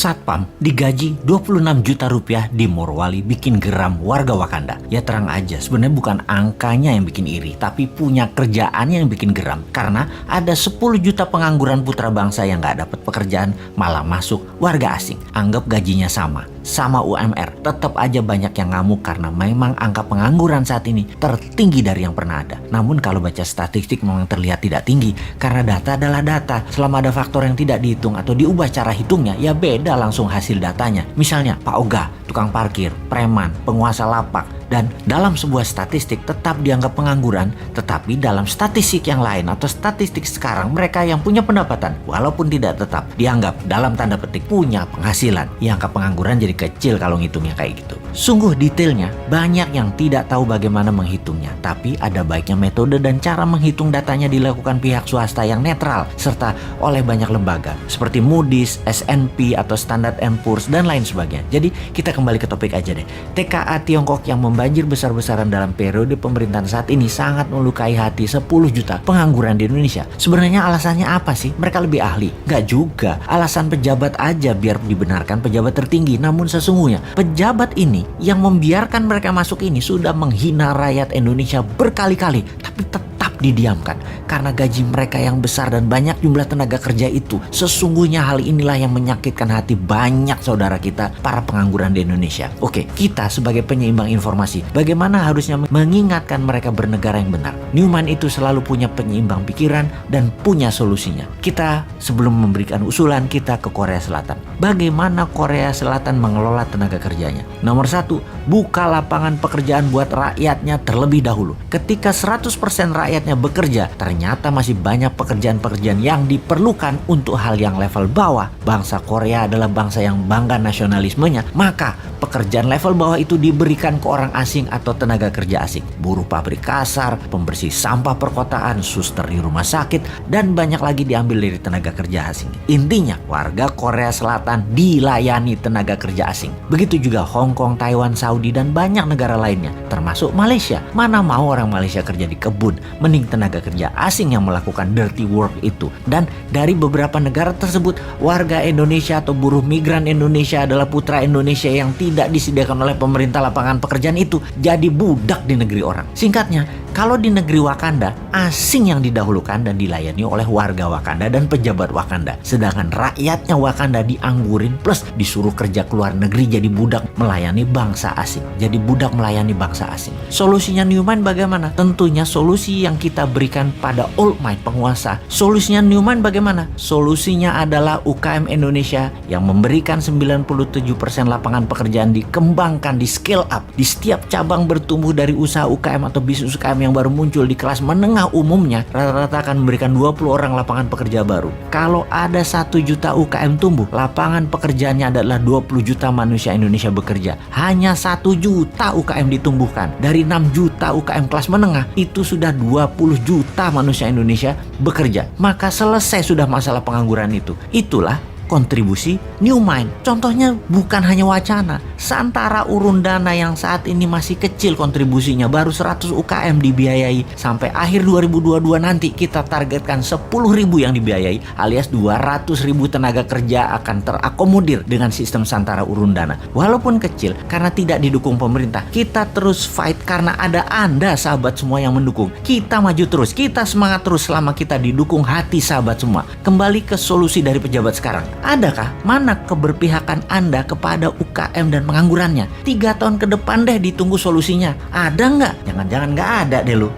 Satpam digaji 26 juta rupiah di Morowali bikin geram warga Wakanda. Ya terang aja, sebenarnya bukan angkanya yang bikin iri, tapi punya kerjaannya yang bikin geram. Karena ada 10 juta pengangguran putra bangsa yang gak dapat pekerjaan, malah masuk warga asing. Anggap gajinya sama UMR. Tetap aja banyak yang ngamuk karena memang angka pengangguran saat ini tertinggi dari yang pernah ada. Namun kalau baca statistik memang terlihat tidak tinggi, karena data adalah data. Selama ada faktor yang tidak dihitung atau diubah cara hitungnya, ya beda langsung hasil datanya. Misalnya Pak Oga, tukang parkir, preman, penguasa lapak, dan dalam sebuah statistik tetap dianggap pengangguran, tetapi dalam statistik yang lain atau statistik sekarang mereka yang punya pendapatan walaupun tidak tetap dianggap dalam tanda petik punya penghasilan. Ya angka pengangguran jadi kecil kalau ngitungnya kayak gitu. Sungguh detailnya banyak yang tidak tahu bagaimana menghitungnya, tapi ada baiknya metode dan cara menghitung datanya dilakukan pihak swasta yang netral serta oleh banyak lembaga seperti Moody's, S&P atau Standard & Poor's dan lain sebagainya. Jadi kita kembali ke topik aja deh. TKA Tiongkok yang banjir besar-besaran dalam periode pemerintahan saat ini sangat melukai hati 10 juta pengangguran di Indonesia. Sebenarnya alasannya apa sih? Mereka lebih ahli? Gak juga. Alasan pejabat aja biar dibenarkan pejabat tertinggi. Namun sesungguhnya pejabat ini yang membiarkan mereka masuk ini sudah menghina rakyat Indonesia berkali-kali. Tapi tetap didiamkan karena gaji mereka yang besar dan banyak jumlah tenaga kerja itu. Sesungguhnya hal inilah yang menyakitkan hati banyak saudara kita para pengangguran di Indonesia. Oke, kita sebagai penyeimbang informasi, bagaimana harusnya mengingatkan mereka bernegara yang benar? Newman itu selalu punya penyeimbang pikiran dan punya solusinya. Kita sebelum memberikan usulan kita ke Korea Selatan. Bagaimana Korea Selatan mengelola tenaga kerjanya? Nomor 1, buka lapangan pekerjaan buat rakyatnya terlebih dahulu. Ketika 100% rakyatnya bekerja, ternyata masih banyak pekerjaan-pekerjaan yang diperlukan untuk hal yang level bawah. Bangsa Korea adalah bangsa yang bangga nasionalismenya, maka pekerjaan level bawah itu diberikan ke orang asing atau tenaga kerja asing. Buruh pabrik kasar, pembersih sampah perkotaan, suster di rumah sakit, dan banyak lagi diambil dari tenaga kerja asing. Intinya, warga Korea Selatan dilayani tenaga kerja asing. Begitu juga Hong Kong, Taiwan, Saudi, dan banyak negara lainnya, termasuk Malaysia. Mana mau orang Malaysia kerja di kebun, mending tenaga kerja asing yang melakukan dirty work itu. Dan dari beberapa negara tersebut, warga Indonesia atau buruh migran Indonesia adalah putra Indonesia yang tidak disediakan oleh pemerintah lapangan pekerjaan itu jadi budak di negeri orang. Singkatnya, kalau di negeri Wakanda, asing yang didahulukan dan dilayani oleh warga Wakanda dan pejabat Wakanda. Sedangkan rakyatnya Wakanda dianggurin plus disuruh kerja ke luar negeri jadi budak melayani bangsa asing. Jadi budak melayani bangsa asing. Solusinya Newman bagaimana? Tentunya solusi yang kita berikan pada All Might penguasa. Solusinya Newman bagaimana? Solusinya adalah UKM Indonesia yang memberikan 97% lapangan pekerjaan dikembangkan, di scale up. Di setiap cabang bertumbuh dari usaha UKM atau bisnis UKM yang baru muncul di kelas menengah umumnya, rata-rata akan memberikan 20 orang lapangan pekerja baru. Kalau ada 1 juta UKM tumbuh, lapangan pekerjaannya adalah 20 juta manusia Indonesia bekerja. Hanya 1 juta UKM ditumbuhkan. Dari 6 juta UKM kelas menengah, itu sudah 20 juta manusia Indonesia bekerja. Maka selesai sudah masalah pengangguran itu. Itulah kontribusi Newman. Contohnya bukan hanya wacana. Santara urun dana yang saat ini masih kecil kontribusinya, baru 100 UKM dibiayai. Sampai akhir 2022 nanti kita targetkan 10.000 yang dibiayai, alias 200.000 tenaga kerja akan terakomodir dengan sistem santara urun dana. Walaupun kecil, karena tidak didukung pemerintah, kita terus fight karena ada Anda sahabat semua yang mendukung. Kita maju terus, kita semangat terus selama kita didukung hati sahabat semua. Kembali ke solusi dari pejabat sekarang. Adakah mana keberpihakan Anda kepada UKM dan penganggurannya? 3 tahun ke depan deh ditunggu solusinya. Ada nggak? Jangan-jangan nggak ada deh lu.